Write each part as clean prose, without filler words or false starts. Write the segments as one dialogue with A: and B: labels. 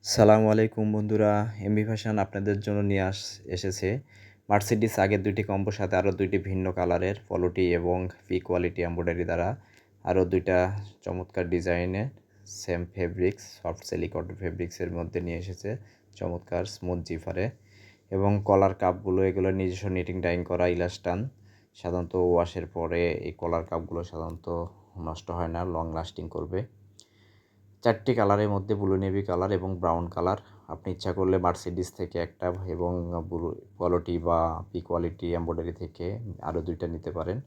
A: সালামু আলাইকুম বন্ধুরা, এমবি ফ্যাশন আপনাদের জন্য নিয়ে এসেছে মার্সিডিস আগের দুইটি কম্বোর সাথে আরও দুইটি ভিন্ন কালারের পলোটি এবং পি কোয়ালিটি এমব্রয়ডারি দ্বারা আরও দুইটা চমৎকার ডিজাইনের সেম ফেব্রিক্স সফট সিলিকন ফেব্রিক্সের মধ্যে নিয়ে এসেছে চমৎকার স্মুথ জিফারে এবং কলার কাপগুলো এগুলো নিজস্ব নিটিং ডাইং করা ইলাস্টান সাধারণত ওয়াশের পরে এই কলার কাপগুলো সাধারণত নষ্ট হয় না, লং লাস্টিং করবে। চারটি কালারের মধ্যে ব্লু নেভি কালার এবং ব্রাউন কালার। আপনি ইচ্ছা করলে মার্সিডিস থেকে একটা এবং ব্লু কোয়ালিটি বা পি কোয়ালিটি এমব্রয়ডারি থেকে আরও দুইটা নিতে পারেন।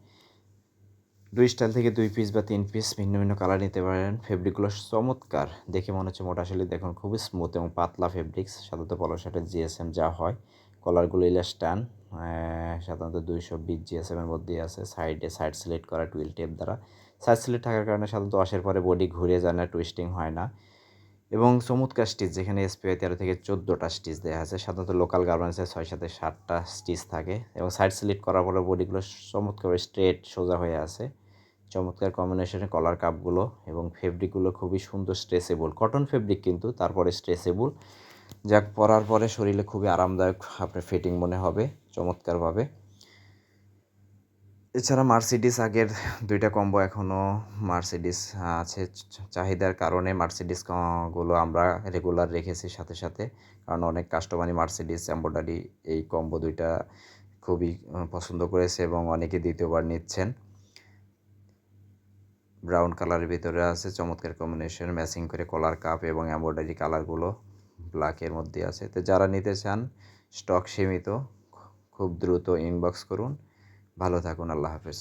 A: দুই স্টাইল থেকে 2 পিস বা 3 পিস ভিন্ন ভিন্ন কালার নিতে পারেন। ফেব্রিকগুলো চমৎকার, দেখে মনে হচ্ছে মোটা, আসলে দেখুন খুবই স্মুথ এবং পাতলা ফেব্রিক্স। সাধারণত পলো শার্টের জিএসএম যা হয়, কলারগুলো ইলাস্টান সাধারণত 220 জিএসএমের মধ্যেই আছে। সাইড সিলেক্ট করা টুইল টেপ দ্বারা। সাইড সিলেক্ট থাকার কারণে সাধারণত ওয়াশের পরে বডি ঘুরে যায় না, টুইস্টিং হয় না এবং চমৎকার স্টিচ, যেখানে এসপিআই 13 থেকে 14টা স্টিচ দেওয়া আছে। সাধারণত লোকাল গার্মেন্টসে 6-7টা স্টিচ থাকে এবং সাইড সিলেক্ট করার পরে বডিগুলো চমৎকার স্ট্রেট সোজা হয়ে আছে। চমৎকার কম্বিনেশনে কলার কাপগুলো এবং ফেব্রিকগুলো খুবই সুন্দর, স্ট্রেচেবল কটন ফেব্রিক, কিন্তু তারপরে স্ট্রেচেবল, যা পরার পরে শরীরে খুবই আরামদায়ক, আপনার ফিটিং মনে হবে চমৎকারভাবে। এছাড়া মার্সিডিস আগের দুইটা কম্বো এখনও মার্সিডিস আছে, চাহিদার কারণে মার্সিডিস গুলো আমরা রেগুলার রেখেছি সাথে সাথে, কারণ অনেক কাস্টমারই মার্সিডিস এমব্রয়ডারি এই কম্বো দুইটা খুবই পছন্দ করেছে এবং অনেকে দ্বিতীয়বার নিচ্ছেন। ব্রাউন কালারের ভিতরে আছে চমৎকার কম্বিনেশন, ম্যাচিং করে কলার কাপ এবং এমব্রয়ডারি কালারগুলো ব্ল্যাকের মধ্যে আছে। তো যারা নিতে চান, স্টক সীমিত, খুব দ্রুত ইনবক্স করুন। ভালো থাকুন, আল্লাহ হাফেজ।